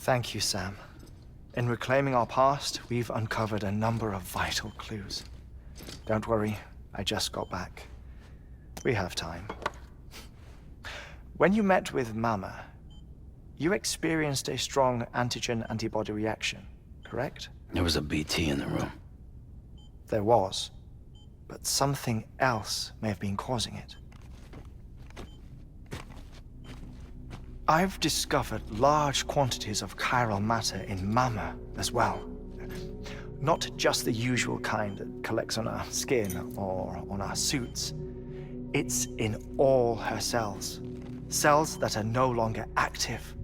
Thank you, Sam. In reclaiming our past, we've uncovered a number of vital clues. Don't worry, I just got back. We have time. When you met with Mama, you experienced a strong antigen-antibody reaction, correct? There was a BT in the room. There was, but something else may have been causing it. I've discovered large quantities of chiral matter in Mama as well. Not just the usual kind that collects on our skin or on our suits. It's in all her cells. Cells that are no longer active.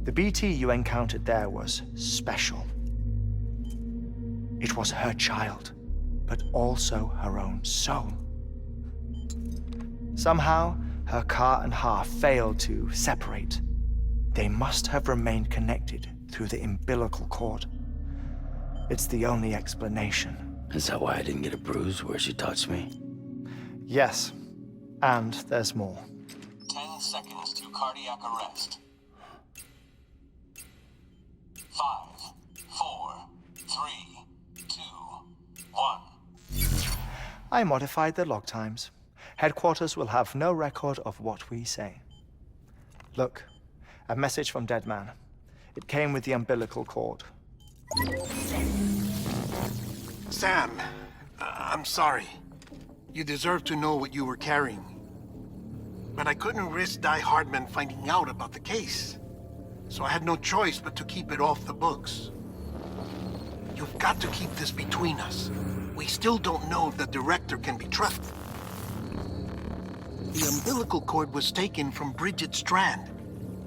The BT you encountered there was special. It was her child, but also her own soul. Somehow, her car and half failed to separate. They must have remained connected through the umbilical cord. It's the only explanation. Is that why I didn't get a bruise where she touched me? Yes, and there's more. 10 seconds to cardiac arrest. 5, 4, 3, 2, 1. I modified the log times. Headquarters will have no record of what we say. Look, a message from Dead Man. It came with the umbilical cord. Sam, I'm sorry. You deserve to know what you were carrying. But I couldn't risk Die Hardman finding out about the case. So I had no choice but to keep it off the books. You've got to keep this between us. We still don't know if the director can be trusted. The umbilical cord was taken from Bridget Strand.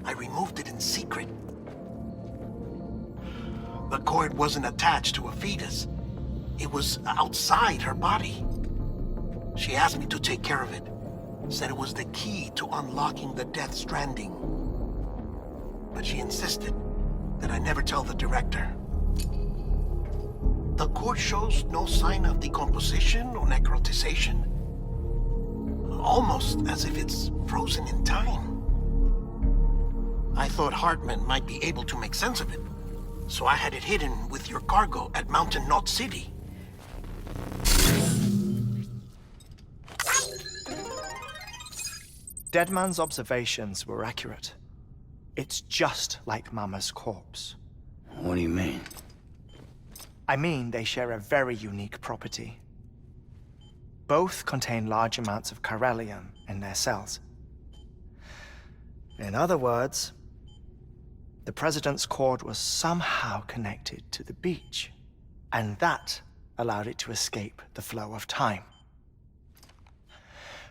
I removed it in secret. The cord wasn't attached to a fetus. It was outside her body. She asked me to take care of it. Said it was the key to unlocking the Deth stranding. But she insisted that I never tell the director. The cord shows no sign of decomposition or necrotization. Almost as if it's frozen in time. I thought Hartman might be able to make sense of it, so I had it hidden with your cargo at Mountain Knot City. Deadman's observations were accurate. It's just like Mama's corpse. What do you mean? I mean, they share a very unique property. Both contain large amounts of chiralium in their cells. In other words, the president's cord was somehow connected to the beach, and that allowed it to escape the flow of time.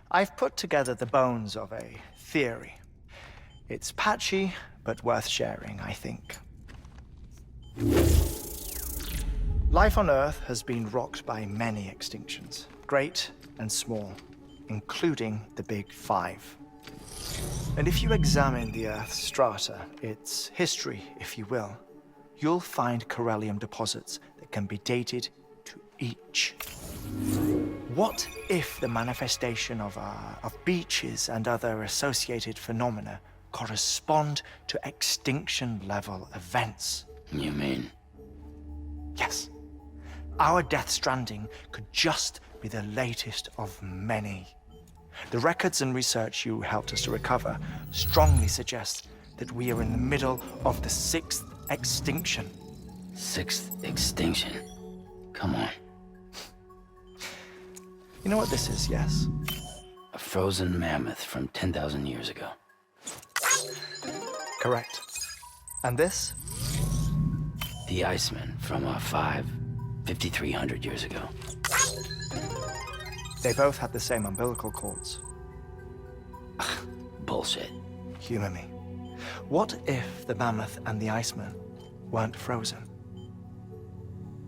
I've put together the bones of a theory. It's patchy, but worth sharing, I think. Life on Earth has been rocked by many extinctions, great and small, including the Big Five. And if you examine the Earth's strata, its history, if you will, you'll find chiralium deposits that can be dated to each. What if the manifestation of beaches and other associated phenomena correspond to extinction-level events? You mean? Yes. Our Deth stranding could just be the latest of many. The records and research you helped us to recover strongly suggest that we are in the middle of the 6th extinction. 6th extinction? Come on. You know what this is, yes? A frozen mammoth from 10,000 years ago. Correct. And this? The Iceman from 5,300 years ago. They both had the same umbilical cords. Bullshit. Humor me. What if the mammoth and the Iceman weren't frozen?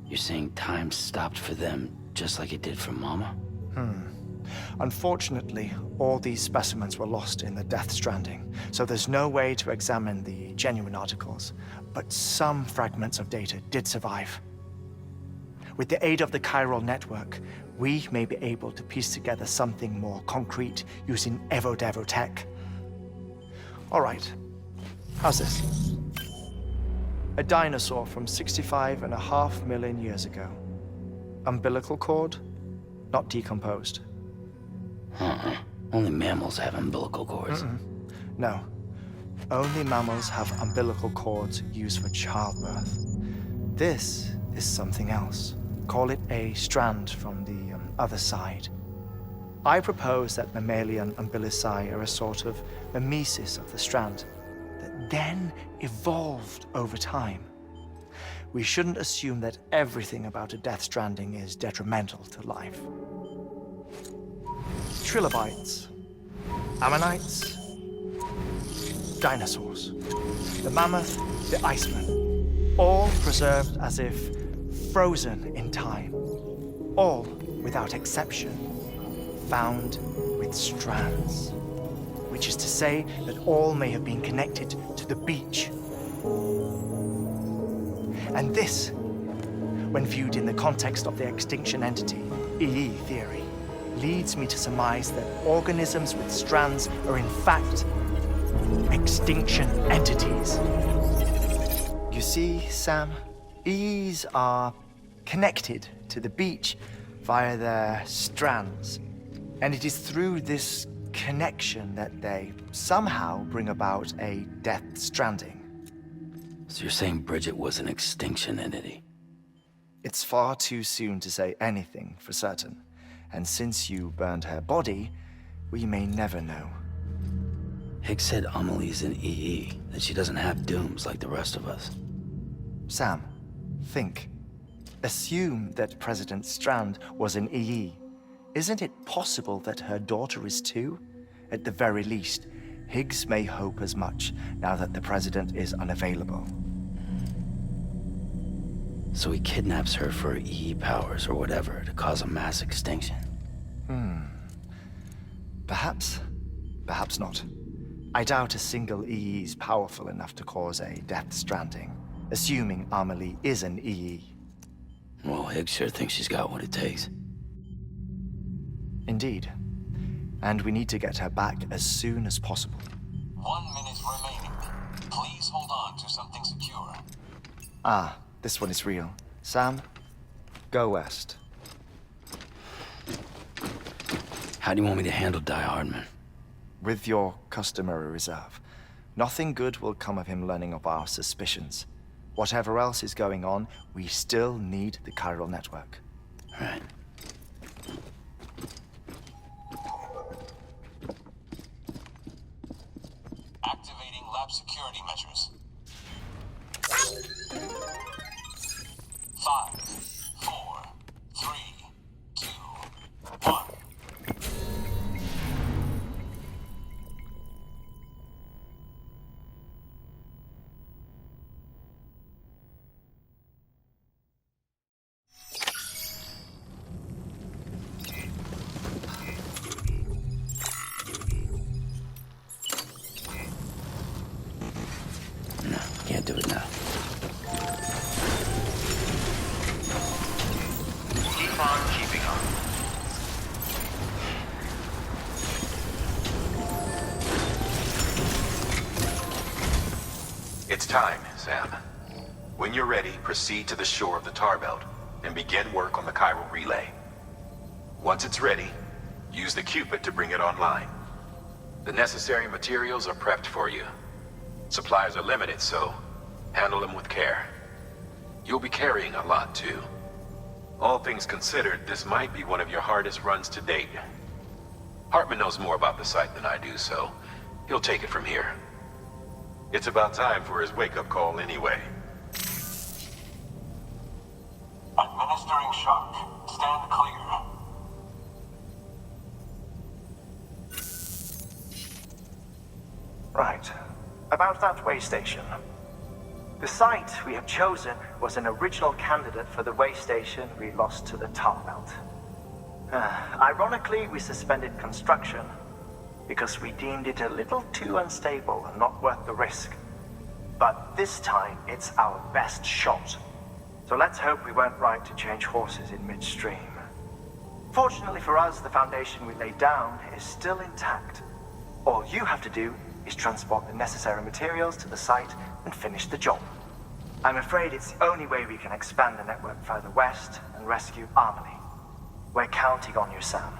You're saying time stopped for them just like it did for Mama? Unfortunately, all these specimens were lost in the Deth stranding, so there's no way to examine the genuine articles, but some fragments of data did survive. With the aid of the chiral network, we may be able to piece together something more concrete using Evo-Devo tech. All right, how's this? A dinosaur from 65.5 million years ago. Umbilical cord, not decomposed. Only mammals have umbilical cords. No. Only mammals have umbilical cords used for childbirth. This is something else. Call it a strand from the other side. I propose that mammalian umbilici are a sort of mimesis of the strand that then evolved over time. We shouldn't assume that everything about a Deth stranding is detrimental to life. Trilobites, ammonites, dinosaurs, the mammoth, the iceman, all preserved as if frozen in time, all, without exception, found with strands, which is to say that all may have been connected to the beach. And this, when viewed in the context of the extinction entity, EE theory, leads me to surmise that organisms with strands are in fact extinction entities. You see, Sam, EEs are connected to the beach via their strands. And it is through this connection that they somehow bring about a Deth stranding. So you're saying Bridget was an extinction entity? It's far too soon to say anything for certain. And since you burned her body, we may never know. Higgs said Amelie's an EE, that she doesn't have dooms like the rest of us. Sam, think. Assume that President Strand was an EE. Isn't it possible that her daughter is too? At the very least, Higgs may hope as much now that the president is unavailable. So he kidnaps her for EE powers or whatever to cause a mass extinction. Perhaps. Perhaps not. I doubt a single EE is powerful enough to cause a Deth stranding, assuming Amelie is an EE. Well, Higgs sure thinks she's got what it takes. Indeed. And we need to get her back as soon as possible. 1 minute remaining. Please hold on to something secure. Ah, this one is real. Sam, go west. How do you want me to handle Die Hardman? With your customary reserve. Nothing good will come of him learning of our suspicions. Whatever else is going on, we still need the chiral network. Right. Activating lab security measures. 5, 4, 3, 2, 1. No, can't do it now. Keep on keeping on. It's time, Sam. When you're ready, proceed to the shore of the tar belt and begin work on the chiral relay. Once it's ready, use the Cupid to bring it online. The necessary materials are prepped for you. Supplies are limited, so handle them with care. You'll be carrying a lot, too. All things considered, this might be one of your hardest runs to date. Hartman knows more about the site than I do, so he'll take it from here. It's about time for his wake-up call anyway. Administering shock. Stand clear. Right. About that way station. The site we have chosen was an original candidate for the way station we lost to the tar belt. Ironically, we suspended construction because we deemed it a little too unstable and not worth the risk. But this time, it's our best shot. So let's hope we weren't right to change horses in midstream. Fortunately for us, the foundation we laid down is still intact. All you have to do is transport the necessary materials to the site and finish the job. I'm afraid it's the only way we can expand the network further west and rescue Harmony. We're counting on you, Sam.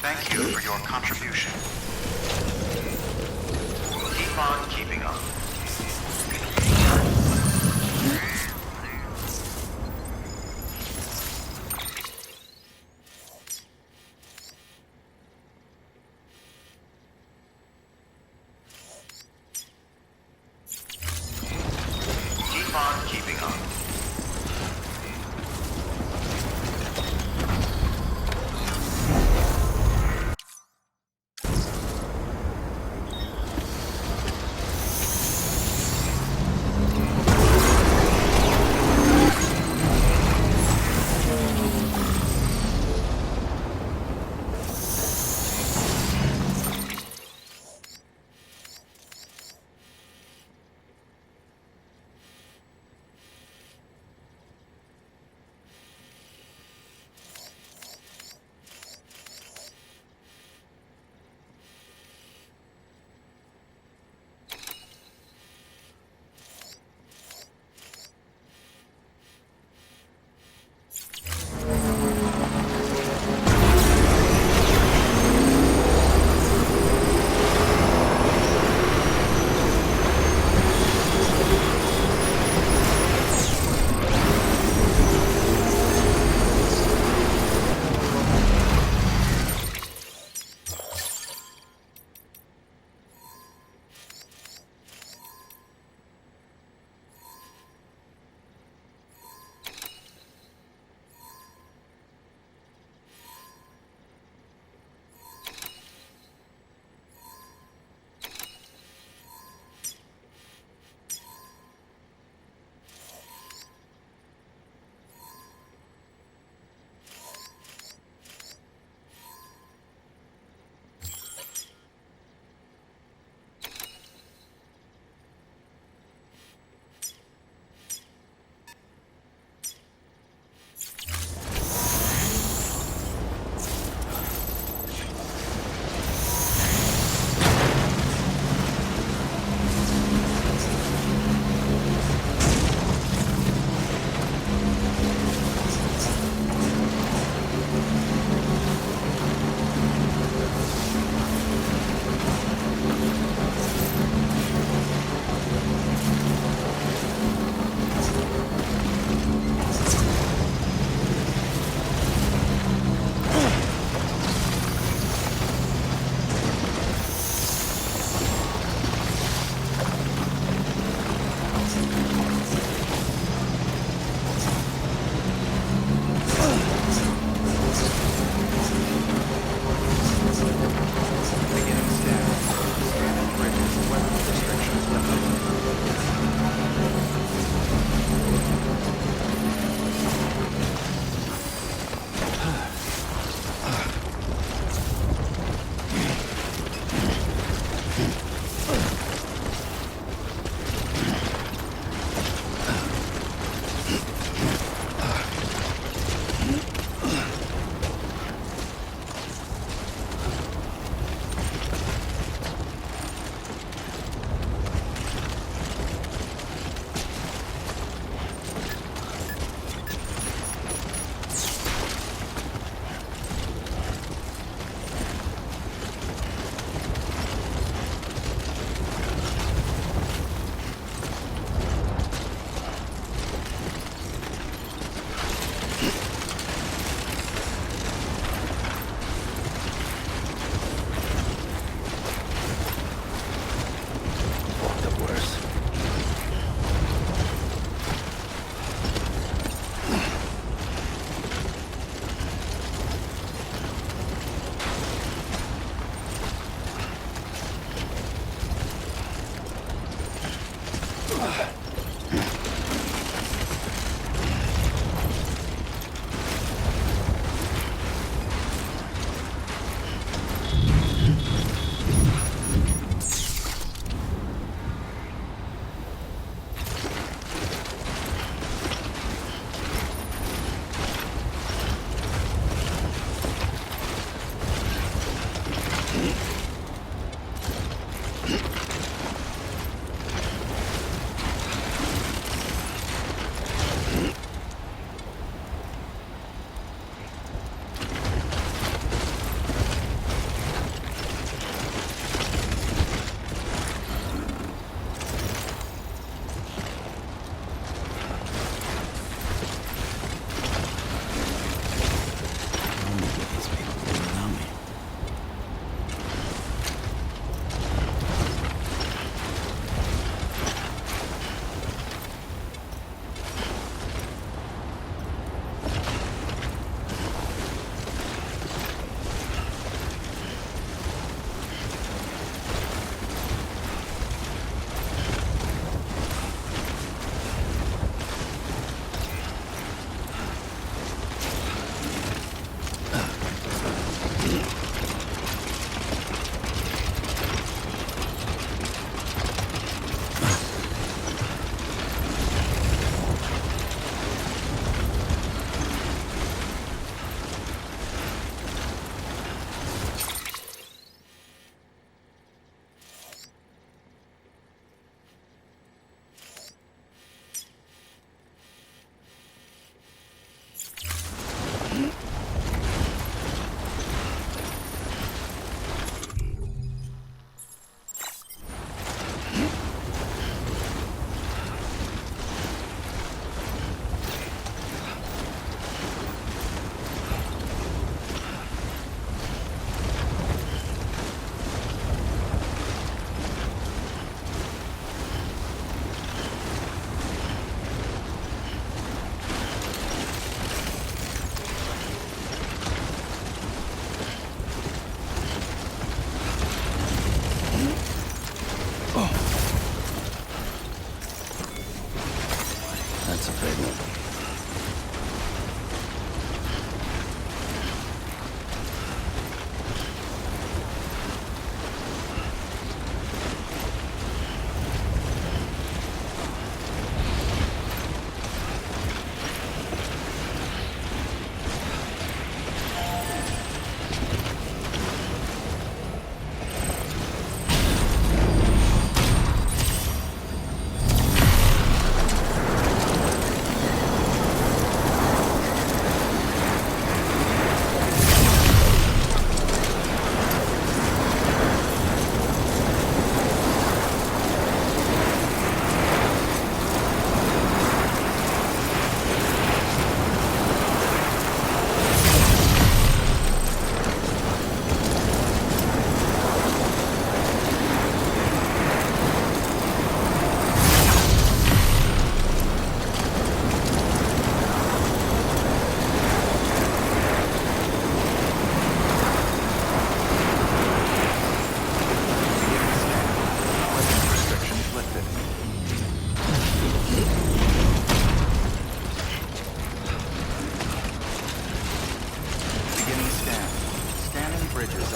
Thank you for your contribution. Keep on keeping up. Keep on keeping up.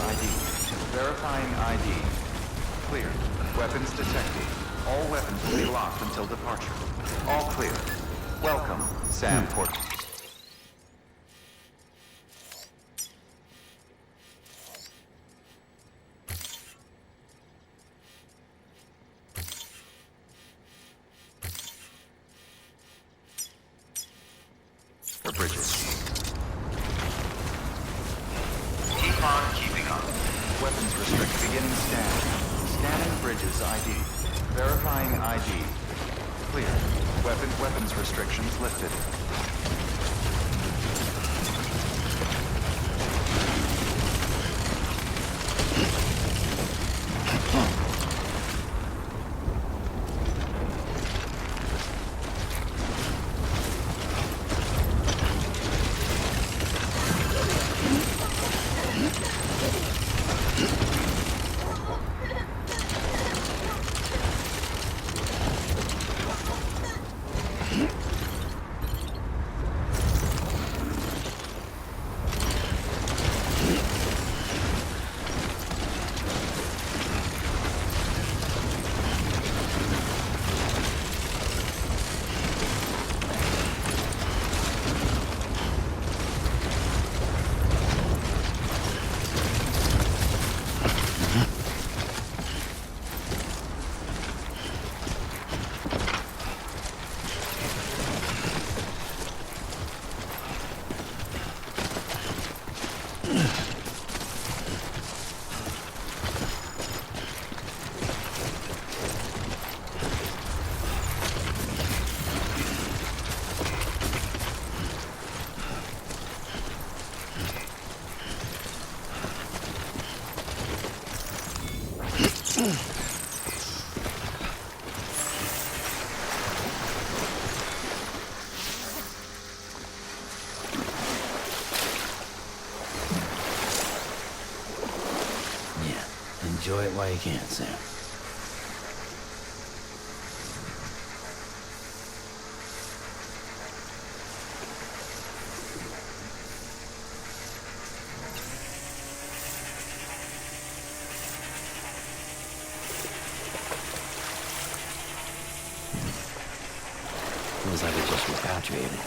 ID. Verifying ID. Clear. Weapons detected. All weapons will be locked until departure. All clear. Welcome, Sam Port. For bridges. Keep on keeping up. Weapons restrict. Beginning scan. Scanning bridges ID. Verifying ID. Clear. Weapons restrictions lifted. Yeah, enjoy it while you can, Sam. Feels like it just repatriated.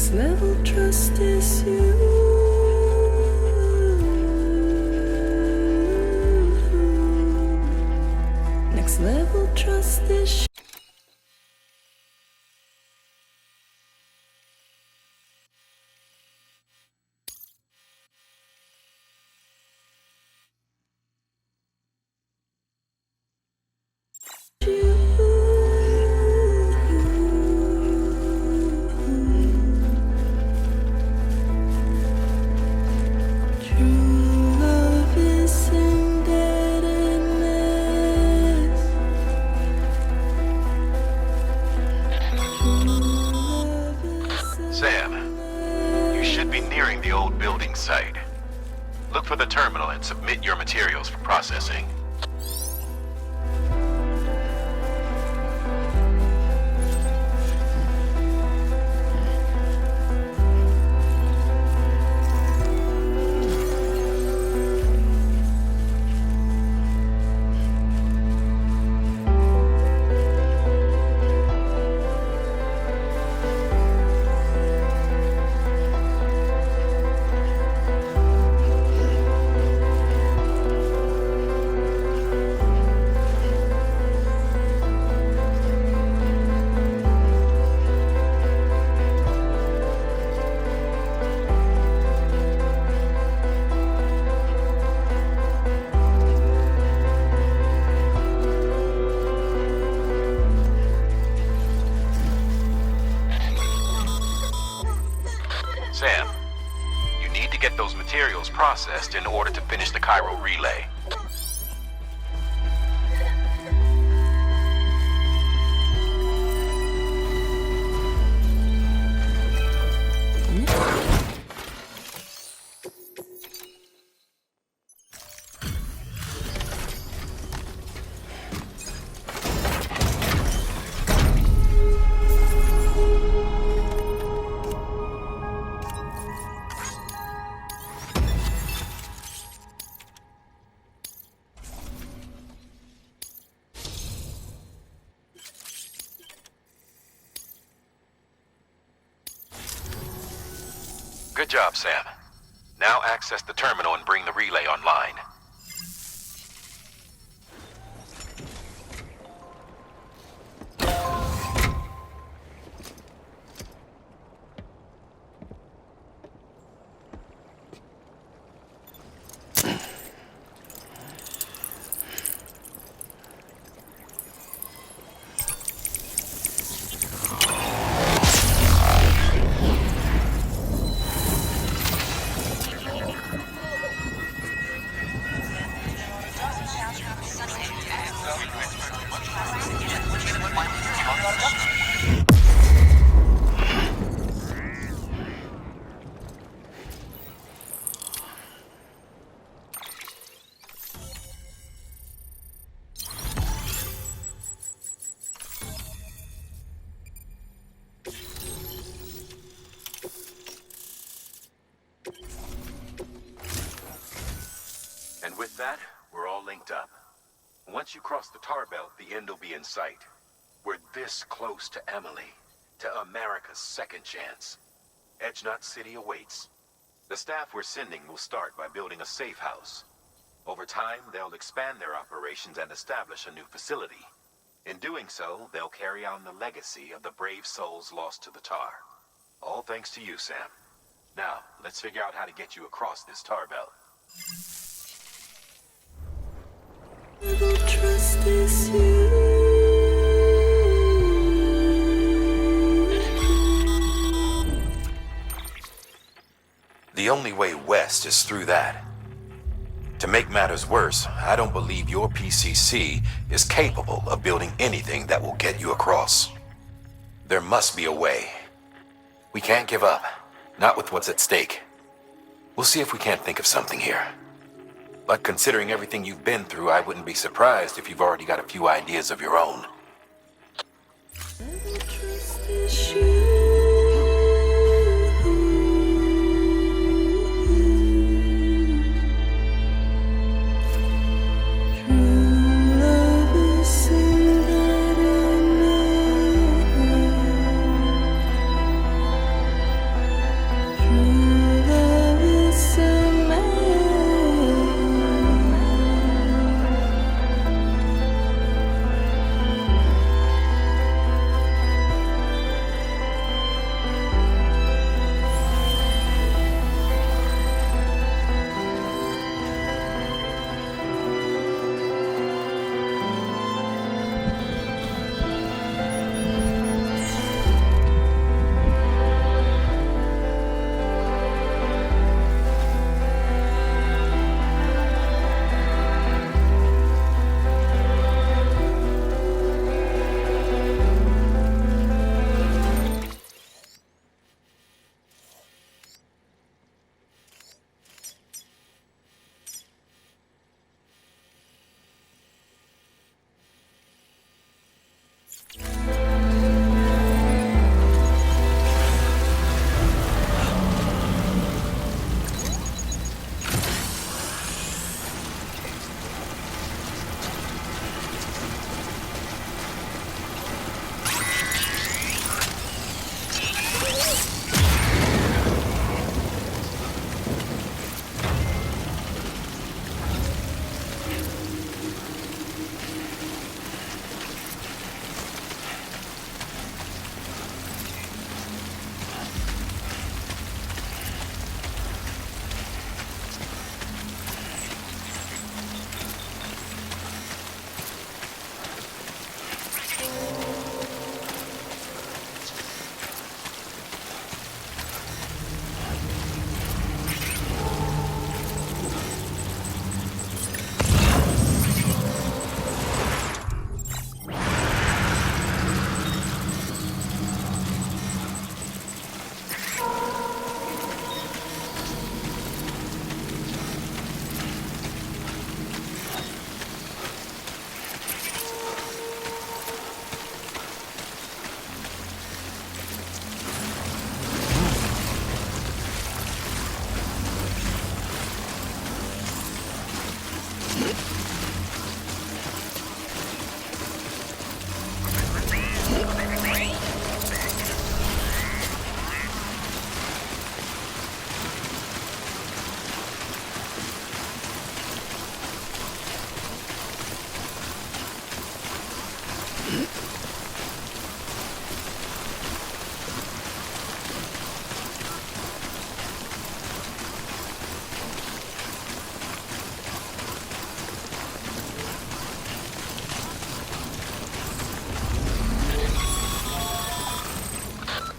Next level trust is you. Next level trust is Sam, you should be nearing the old building site. Look for the terminal and submit your materials for processing. Sam, you need to get those materials processed in order to finish the Cairo relay. Good job, Sam. Now access the terminal and bring the relay online. And with that, we're all linked up. Once you cross the tar belt, the end will be in sight. We're this close to Emily, to America's second chance. Edgenut City awaits. The staff we're sending will start by building a safe house. Over time, they'll expand their operations and establish a new facility. In doing so, they'll carry on the legacy of the brave souls lost to the tar. All thanks to you, Sam. Now, let's figure out how to get you across this tar belt. Rebel trust is you. The only way west is through that. To make matters worse, I don't believe your PCC is capable of building anything that will get you across. There must be a way. We can't give up, not with what's at stake. We'll see if we can't think of something here. But considering everything you've been through, I wouldn't be surprised if you've already got a few ideas of your own. Rebel trust is you.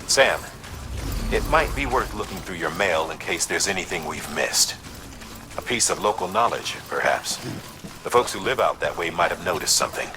Sam, it might be worth looking through your mail in case there's anything we've missed. A piece of local knowledge, perhaps. The folks who live out that way might have noticed something.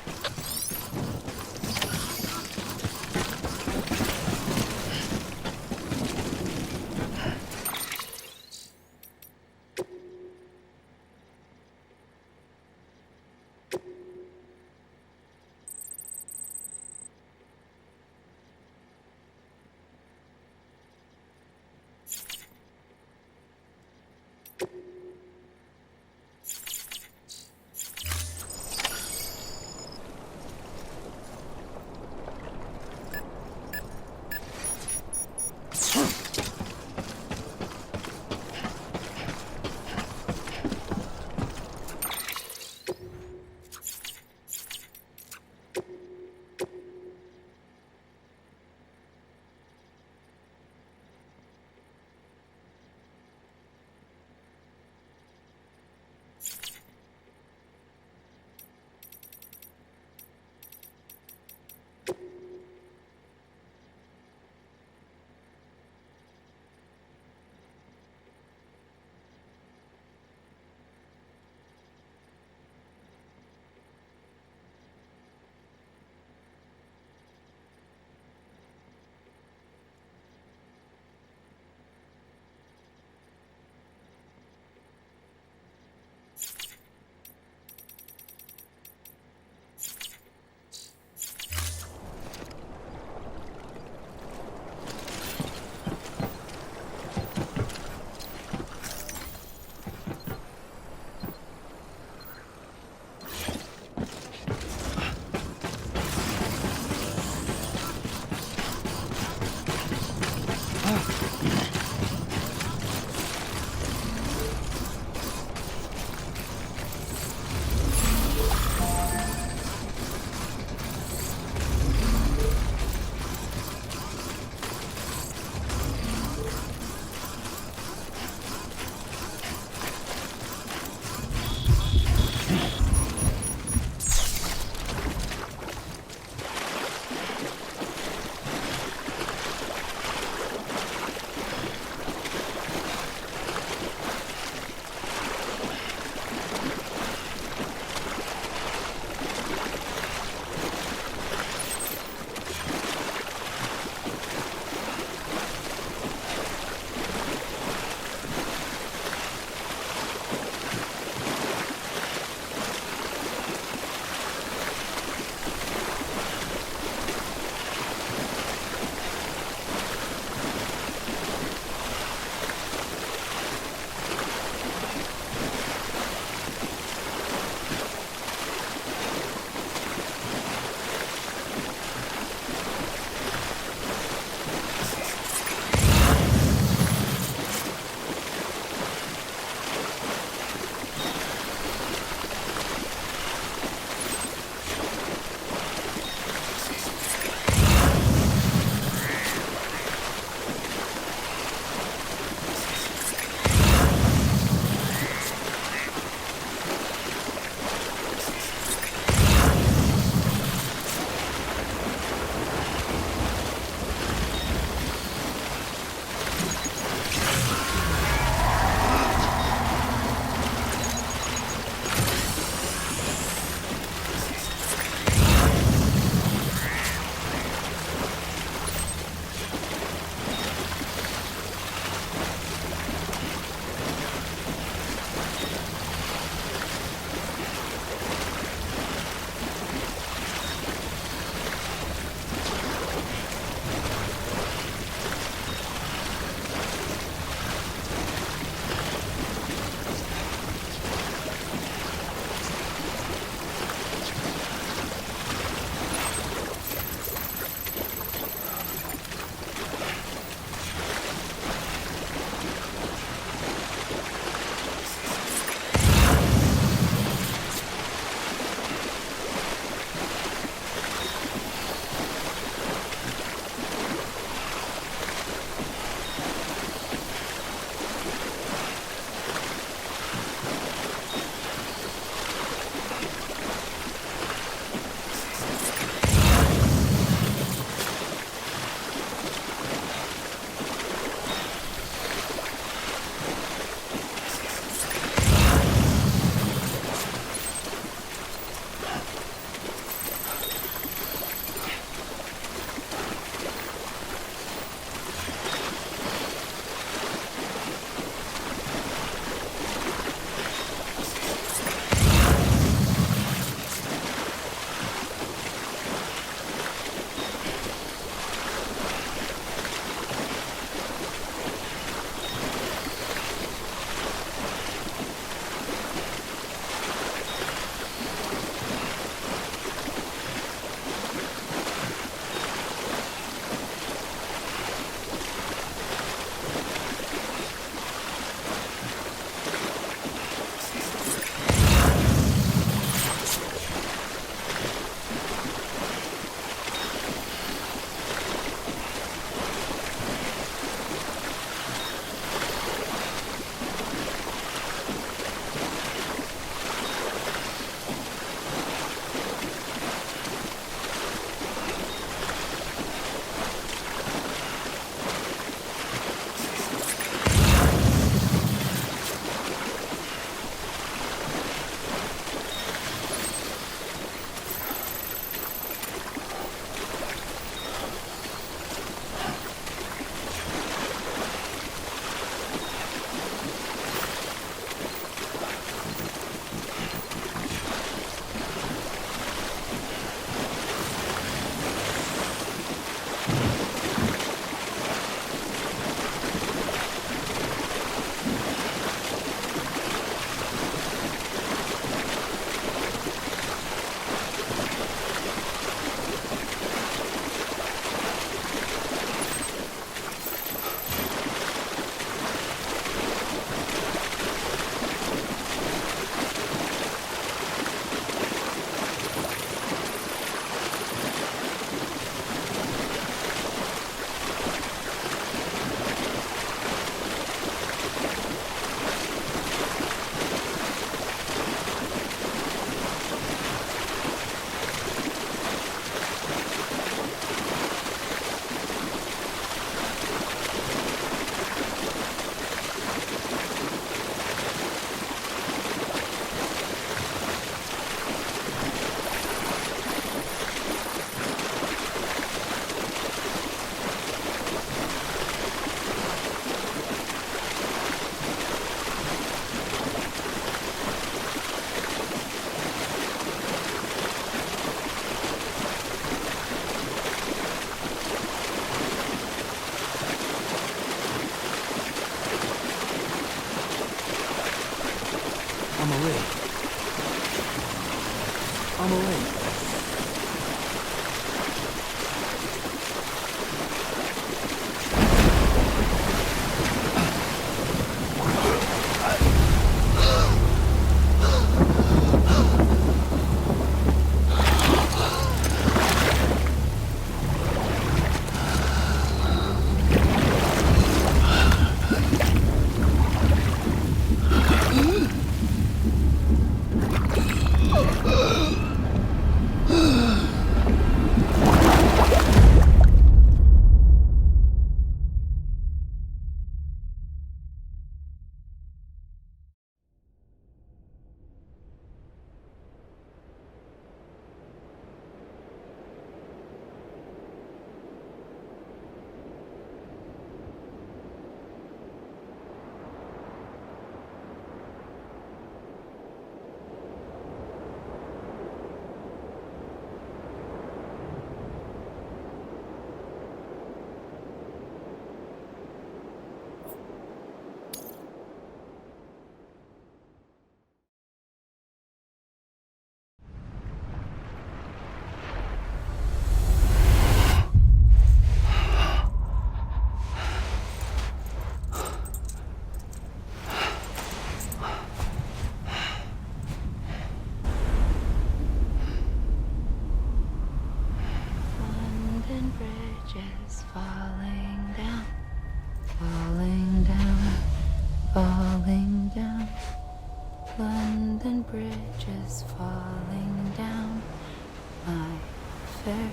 fair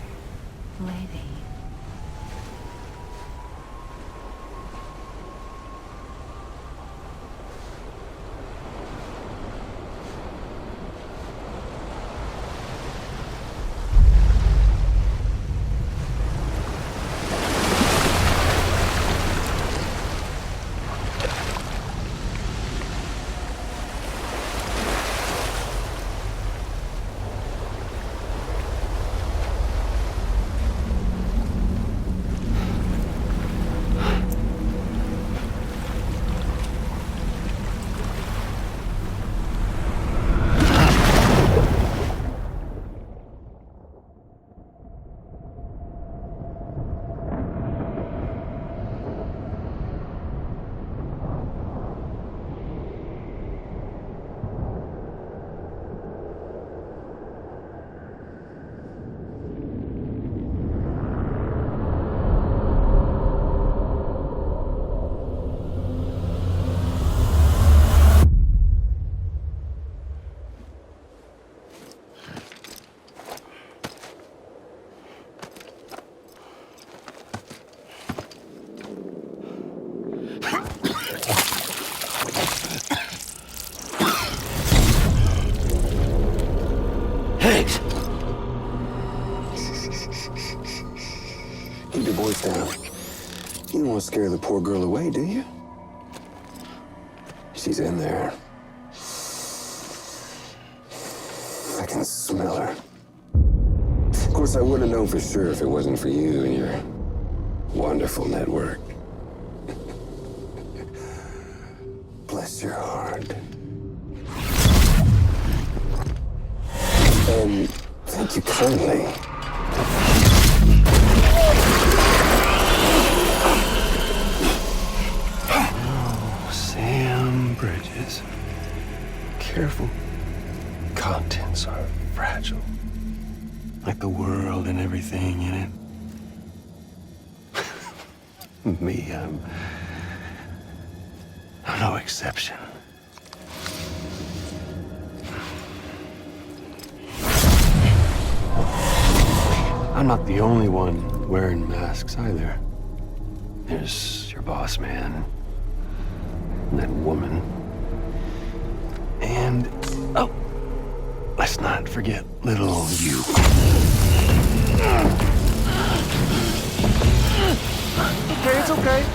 lady. Keep your voice down. You don't want to scare the poor girl away, do you? She's in there. I can smell her. Of course, I wouldn't have known for sure if it wasn't for you and your wonderful network. Bless your heart. And thank you kindly. Oh, Sam Bridges. Careful. Contents are fragile. Like the world and everything in it. Me, I'm no exception. I'm not the only one wearing masks either. There's your boss man, and that woman, and, oh, let's not forget little you. Okay, it's okay.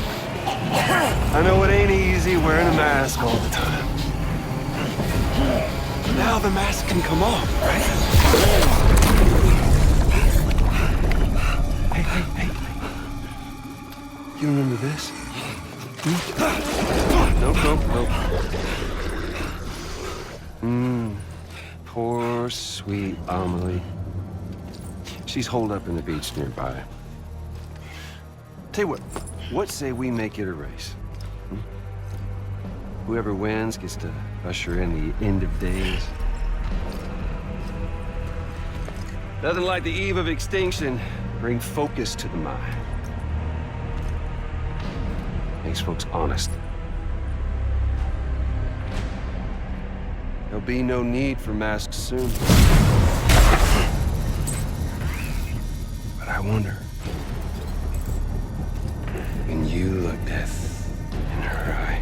I know it ain't easy wearing a mask all the time. Now the mask can come off, right? Hey. You remember this? Nope. Poor, sweet Amelie. She's holed up in the beach nearby. Tell you what say we make it a race? Whoever wins gets to usher in the end of days. Nothing like the eve of extinction. Bring focus to the mind. Makes folks honest. There'll be no need for masks soon. But I wonder, when you look death in her eye,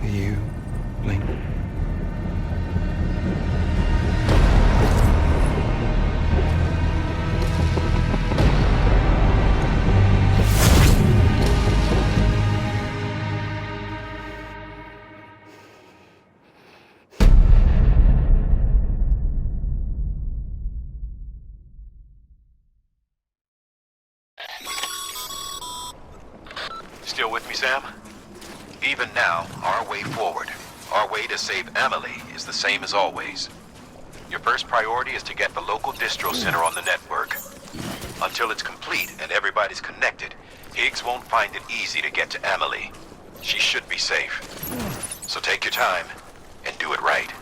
will you blink? Still with me, Sam? Even now, our way forward, our way to save Emily is the same as always. Your first priority is to get the local distro center on the network. Until it's complete and everybody's connected, Higgs won't find it easy to get to Emily. She should be safe. So take your time and do it right.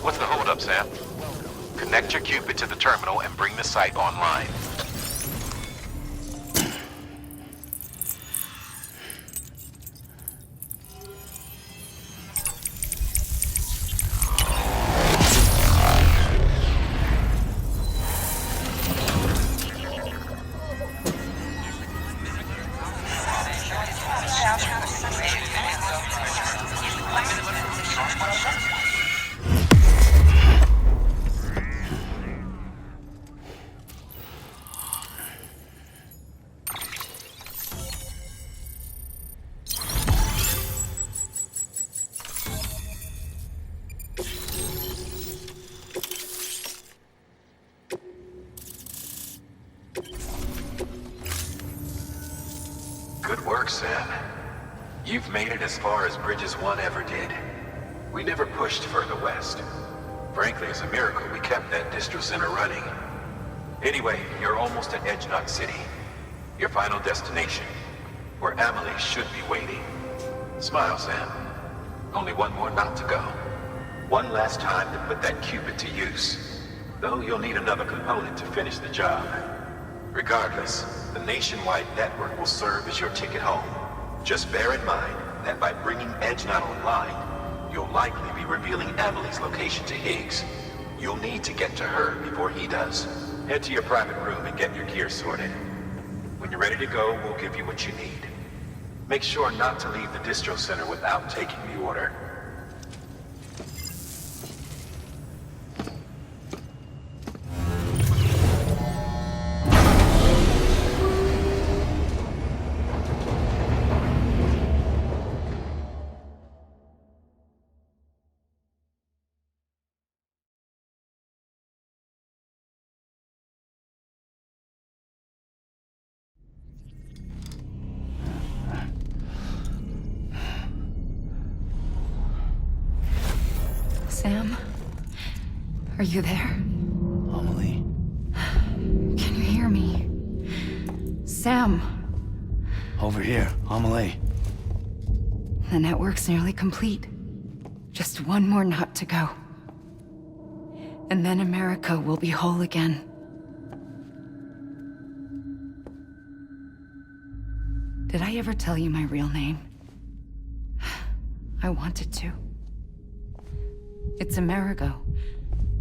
What's the holdup, Sam? Connect your Cupid to the terminal and bring the site online. Good work, Sam. You've made it as far as Bridges 1 ever did. We never pushed further west. Frankly, it's a miracle we kept that distro center running. Anyway, you're almost at Edge Knot City, your final destination, where Amelie should be waiting. Smile, Sam. Only one more knot to go. One last time to put that Cupid to use. Though you'll need another component to finish the job. Regardless, the nationwide network will serve as your ticket home. Just bear in mind that by bringing Edge Knot online, you'll likely be revealing Amelie's location to Higgs. You'll need to get to her before he does. Head to your private room and get your gear sorted. When you're ready to go, we'll give you what you need. Make sure not to leave the distro center without taking the order. Sam? Are you there? Amelie? Can you hear me? Sam! Over here, Amelie. The network's nearly complete. Just one more knot to go. And then America will be whole again. Did I ever tell you my real name? I wanted to. It's Amerigo.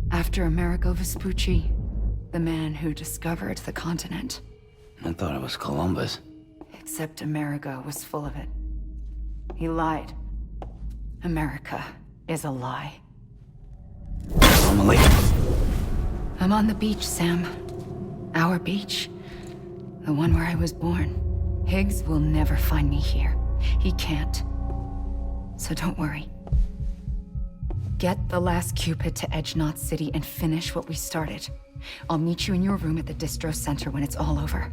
After Amerigo Vespucci, the man who discovered the continent. I thought it was Columbus. Except Amerigo was full of it. He lied. America is a lie. Amelie. I'm on the beach, Sam. Our beach. The one where I was born. Higgs will never find me here. He can't. So don't worry. Get the last Cupid to Edge Knot City and finish what we started. I'll meet you in your room at the distro center when it's all over.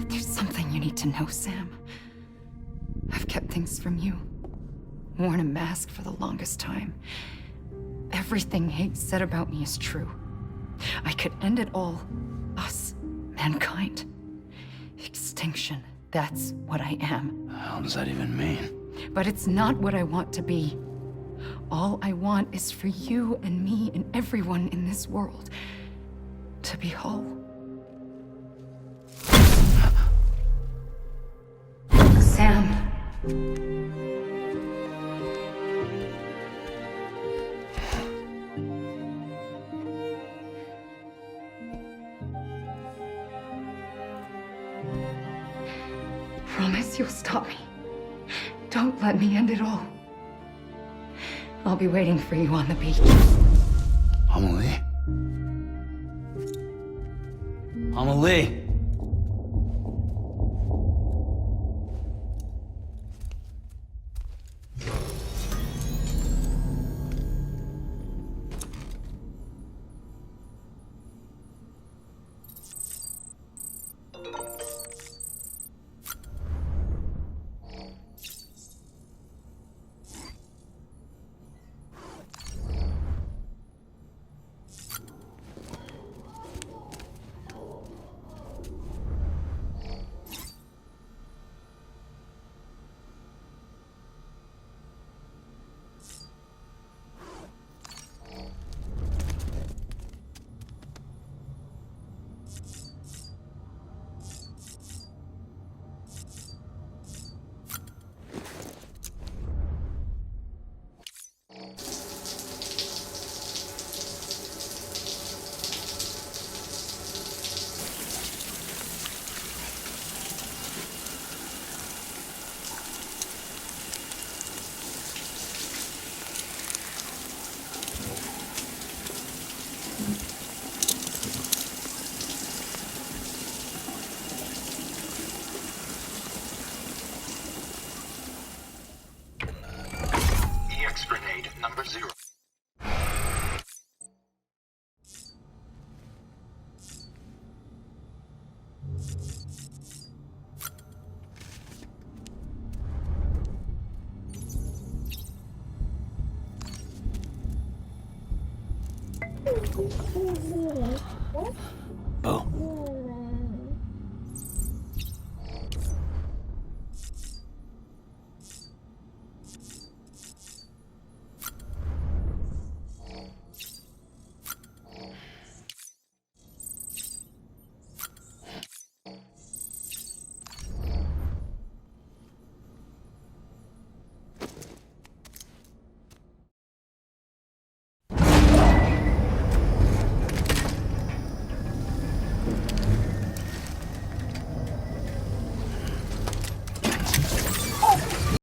There's something you need to know, Sam. I've kept things from you. Worn a mask for the longest time. Everything Higgs said about me is true. I could end it all. Us. Mankind. Extinction. That's what I am. How does that even mean? But it's not what I want to be. All I want is for you and me and everyone in this world to be whole. Sam. Promise you'll stop me. Don't let me end it all. I'll be waiting for you on the beach. Amelie? Amelie! number 0.